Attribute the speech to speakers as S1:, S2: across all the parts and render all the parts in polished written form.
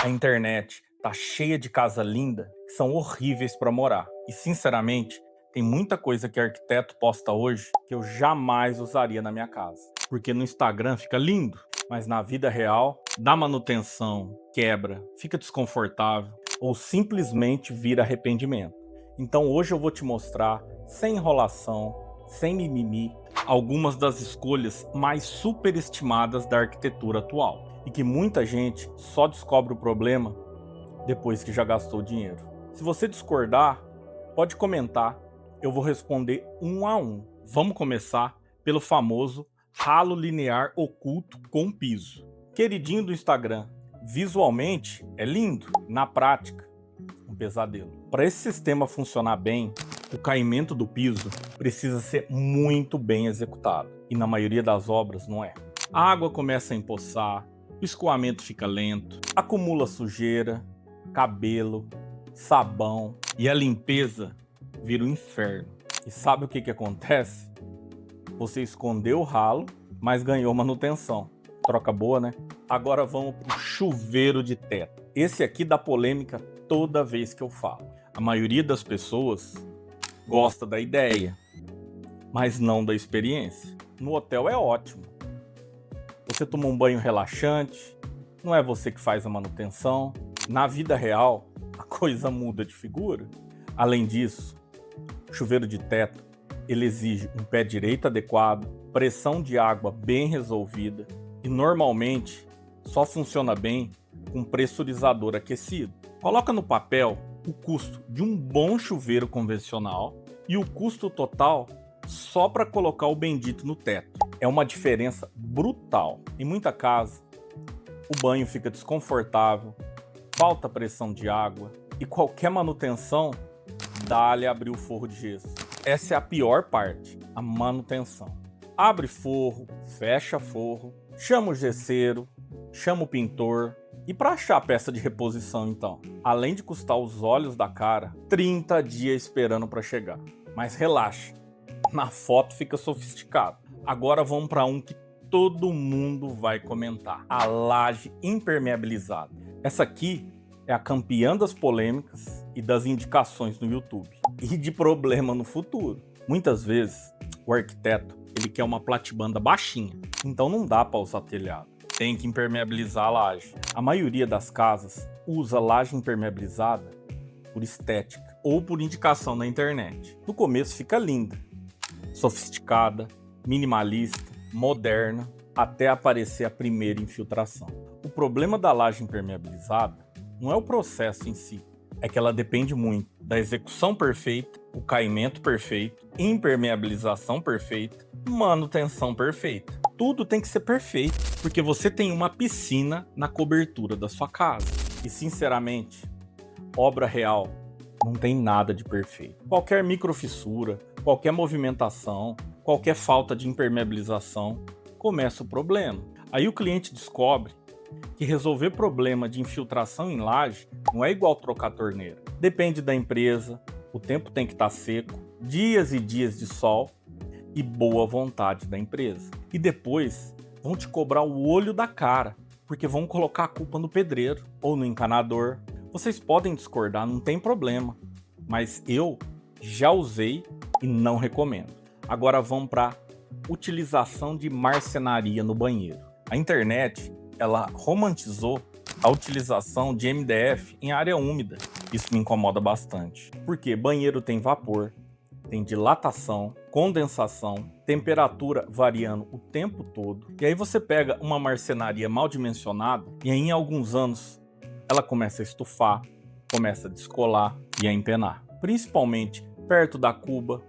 S1: A internet tá cheia de casa linda que são horríveis para morar. E sinceramente, tem muita coisa que arquiteto posta hoje que eu jamais usaria na minha casa. Porque no Instagram fica lindo, mas na vida real dá manutenção, quebra, fica desconfortável ou simplesmente vira arrependimento. Então hoje eu vou te mostrar, sem enrolação, sem mimimi, algumas das escolhas mais superestimadas da arquitetura atual e que muita gente só descobre o problema depois que já gastou dinheiro. Se você discordar, pode comentar, eu vou responder um a um. Vamos começar pelo famoso ralo linear oculto com piso. Queridinho do Instagram, visualmente é lindo, na prática, um pesadelo. Para esse sistema funcionar bem, o caimento do piso precisa ser muito bem executado, e na maioria das obras não é. A água começa a empoçar, o escoamento fica lento, acumula sujeira, cabelo, sabão e a limpeza vira um inferno. E sabe o que acontece? Você escondeu o ralo, mas ganhou manutenção. Troca boa, né? Agora vamos pro chuveiro de teto. Esse aqui dá polêmica toda vez que eu falo. A maioria das pessoas gosta da ideia, mas não da experiência. No hotel é ótimo. Você toma um banho relaxante, não é você que faz a manutenção. Na vida real, a coisa muda de figura. Além disso, o chuveiro de teto, ele exige um pé direito adequado, pressão de água bem resolvida e normalmente só funciona bem com pressurizador aquecido. Coloca no papel o custo de um bom chuveiro convencional e o custo total só para colocar o bendito no teto. É uma diferença brutal. Em muita casa, o banho fica desconfortável, falta pressão de água e qualquer manutenção dá-lhe abrir o forro de gesso. Essa é a pior parte, a manutenção. Abre forro, fecha forro, chama o gesseiro, chama o pintor. E para achar a peça de reposição então? Além de custar os olhos da cara, 30 dias esperando para chegar. Mas relaxa, na foto fica sofisticado. Agora vamos para um que todo mundo vai comentar. A laje impermeabilizada. Essa aqui é a campeã das polêmicas e das indicações no YouTube. E de problema no futuro. Muitas vezes, o arquiteto ele quer uma platibanda baixinha, então não dá para usar telhado. Tem que impermeabilizar a laje. A maioria das casas usa laje impermeabilizada por estética ou por indicação na internet. No começo fica linda, sofisticada, minimalista, moderna, até aparecer a primeira infiltração. O problema da laje impermeabilizada não é o processo em si, é que ela depende muito da execução perfeita, o caimento perfeito, impermeabilização perfeita, manutenção perfeita. Tudo tem que ser perfeito, porque você tem uma piscina na cobertura da sua casa. E sinceramente, obra real não tem nada de perfeito. Qualquer microfissura, qualquer movimentação, qualquer falta de impermeabilização, começa o problema. Aí o cliente descobre que resolver problema de infiltração em laje não é igual trocar torneira. Depende da empresa, o tempo tem que estar seco, dias e dias de sol e boa vontade da empresa. E depois vão te cobrar o olho da cara, porque vão colocar a culpa no pedreiro ou no encanador. Vocês podem discordar, não tem problema, mas eu já usei e não recomendo. Agora vamos para utilização de marcenaria no banheiro. A internet ela romantizou a utilização de MDF em área úmida. Isso me incomoda bastante, porque banheiro tem vapor, tem dilatação, condensação, temperatura variando o tempo todo. E aí você pega uma marcenaria mal dimensionada e aí em alguns anos ela começa a estufar, começa a descolar e a empenar. Principalmente perto da cuba,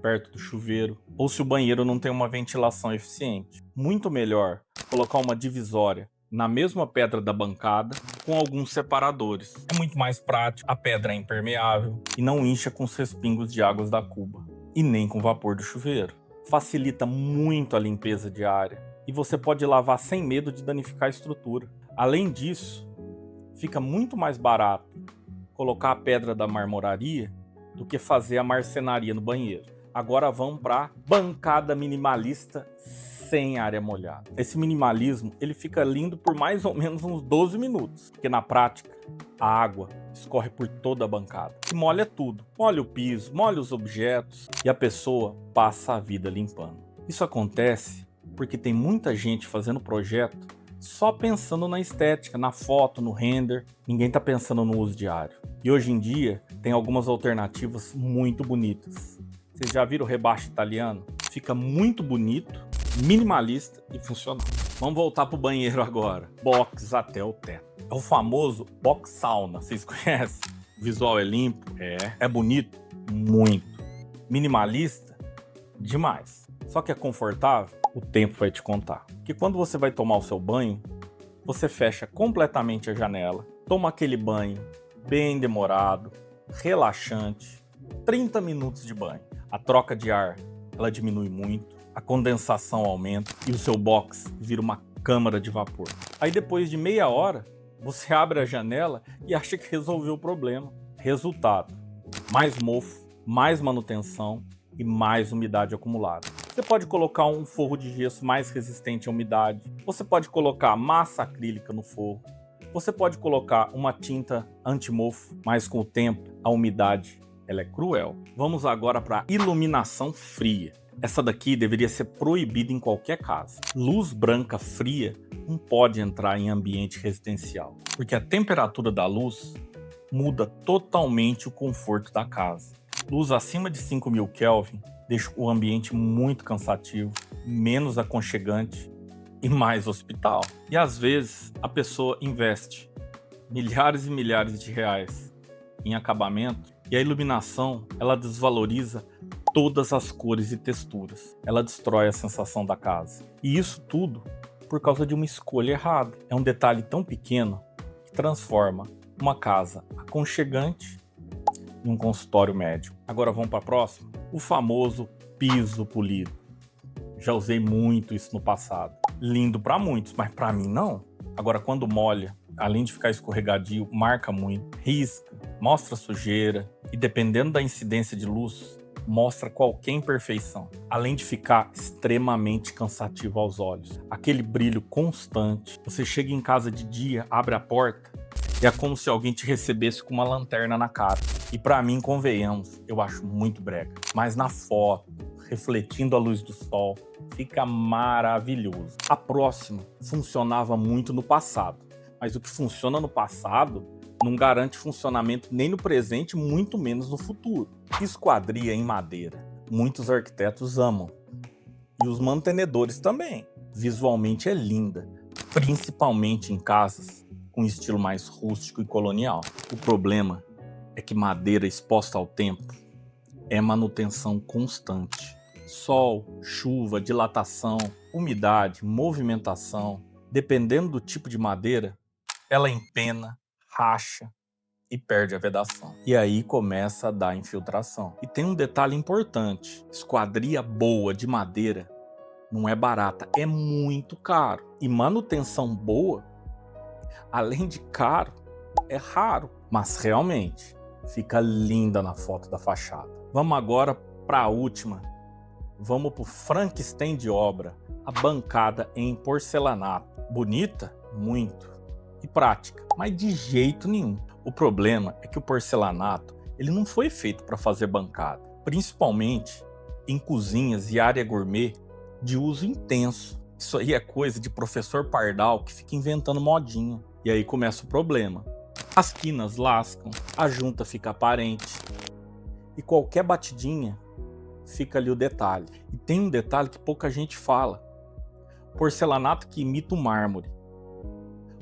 S1: perto do chuveiro, ou se o banheiro não tem uma ventilação eficiente. Muito melhor colocar uma divisória na mesma pedra da bancada com alguns separadores. É muito mais prático, a pedra é impermeável e não incha com os respingos de águas da cuba e nem com o vapor do chuveiro. Facilita muito a limpeza diária e você pode lavar sem medo de danificar a estrutura. Além disso, fica muito mais barato colocar a pedra da marmoraria do que fazer a marcenaria no banheiro. Agora vamos para bancada minimalista sem área molhada. Esse minimalismo, ele fica lindo por mais ou menos uns 12 minutos, porque na prática, a água escorre por toda a bancada e molha tudo. Molha o piso, molha os objetos e a pessoa passa a vida limpando. Isso acontece porque tem muita gente fazendo projeto só pensando na estética, na foto, no render. Ninguém está pensando no uso diário. E hoje em dia tem algumas alternativas muito bonitas. Vocês já viram o rebaixo italiano? Fica muito bonito, minimalista e funcional. Vamos voltar pro banheiro agora. Box até o teto. É o famoso box sauna. Vocês conhecem? O visual é limpo? É bonito? Muito. Minimalista? Demais. Só que é confortável? O tempo vai te contar. Que quando você vai tomar o seu banho, você fecha completamente a janela, toma aquele banho bem demorado, relaxante, 30 minutos de banho. A troca de ar, ela diminui muito, a condensação aumenta e o seu box vira uma câmara de vapor. Aí depois de meia hora, você abre a janela e acha que resolveu o problema. Resultado: mais mofo, mais manutenção e mais umidade acumulada. Você pode colocar um forro de gesso mais resistente à umidade. Você pode colocar massa acrílica no forro. Você pode colocar uma tinta anti-mofo, mas com o tempo a umidade ela é cruel. Vamos agora para a iluminação fria. Essa daqui deveria ser proibida em qualquer casa. Luz branca fria não pode entrar em ambiente residencial, porque a temperatura da luz muda totalmente o conforto da casa. Luz acima de 5.000 Kelvin deixa o ambiente muito cansativo, menos aconchegante e mais hospital. E às vezes a pessoa investe milhares e milhares de reais em acabamento e a iluminação ela desvaloriza todas as cores e texturas. Ela destrói a sensação da casa. E isso tudo por causa de uma escolha errada. É um detalhe tão pequeno que transforma uma casa aconchegante em um consultório médico. Agora vamos para a próxima? O famoso piso polido. Já usei muito isso no passado. Lindo para muitos, mas para mim não. Agora quando molha, além de ficar escorregadio, marca muito, risca, mostra sujeira e dependendo da incidência de luz, mostra qualquer imperfeição, além de ficar extremamente cansativo aos olhos. Aquele brilho constante. Você chega em casa de dia, abre a porta e é como se alguém te recebesse com uma lanterna na cara. E para mim, convenhamos, eu acho muito brega. Mas na foto, refletindo a luz do sol, fica maravilhoso. A próxima funcionava muito no passado, mas o que funciona no passado não garante funcionamento nem no presente, muito menos no futuro. Esquadria em madeira. Muitos arquitetos amam. E os mantenedores também. Visualmente é linda, principalmente em casas com estilo mais rústico e colonial. O problema é que madeira exposta ao tempo é manutenção constante. Sol, chuva, dilatação, umidade, movimentação. Dependendo do tipo de madeira, ela empena, racha e perde a vedação. E aí começa a dar infiltração. E tem um detalhe importante: esquadria boa de madeira não é barata, é muito caro. E manutenção boa, além de caro, é raro. Mas realmente fica linda na foto da fachada. Vamos agora para a última. Vamos para o Frankenstein de obra, a bancada em porcelanato. Bonita? Muito. E prática, mas de jeito nenhum. O problema é que o porcelanato ele não foi feito para fazer bancada, principalmente em cozinhas e área gourmet de uso intenso. Isso aí é coisa de professor pardal que fica inventando modinha. E aí começa o problema. As quinas lascam, a junta fica aparente e qualquer batidinha fica ali o detalhe. E tem um detalhe que pouca gente fala: porcelanato que imita o mármore.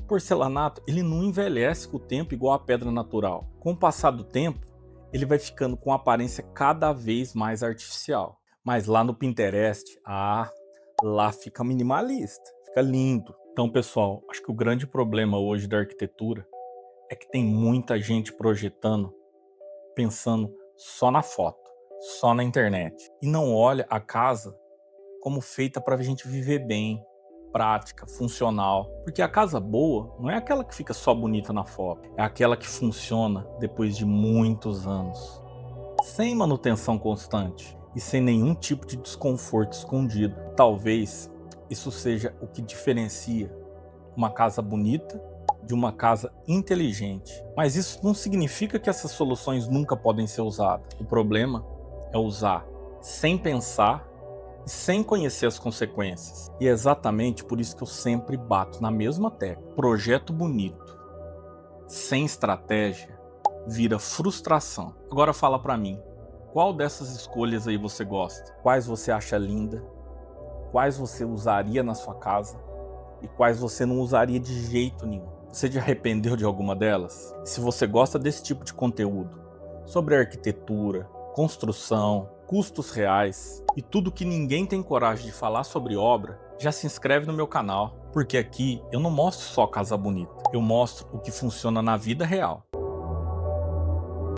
S1: Porcelanato ele não envelhece com o tempo igual a pedra natural. Com o passar do tempo, ele vai ficando com aparência cada vez mais artificial. Mas lá no Pinterest, lá fica minimalista, fica lindo. Então, pessoal, acho que o grande problema hoje da arquitetura é que tem muita gente projetando, pensando só na foto, só na internet. E não olha a casa como feita para a gente viver bem, prática, funcional. Porque a casa boa não é aquela que fica só bonita na foto, é aquela que funciona depois de muitos anos, sem manutenção constante e sem nenhum tipo de desconforto escondido. Talvez isso seja o que diferencia uma casa bonita de uma casa inteligente. Mas isso não significa que essas soluções nunca podem ser usadas. O problema é usar sem pensar e sem conhecer as consequências. E é exatamente por isso que eu sempre bato na mesma tecla. Projeto bonito sem estratégia vira frustração. Agora fala pra mim, qual dessas escolhas aí você gosta? Quais você acha linda? Quais você usaria na sua casa? E quais você não usaria de jeito nenhum? Você já arrependeu de alguma delas? Se você gosta desse tipo de conteúdo sobre arquitetura, construção, custos reais e tudo que ninguém tem coragem de falar sobre obra, já se inscreve no meu canal, porque aqui eu não mostro só casa bonita, eu mostro o que funciona na vida real.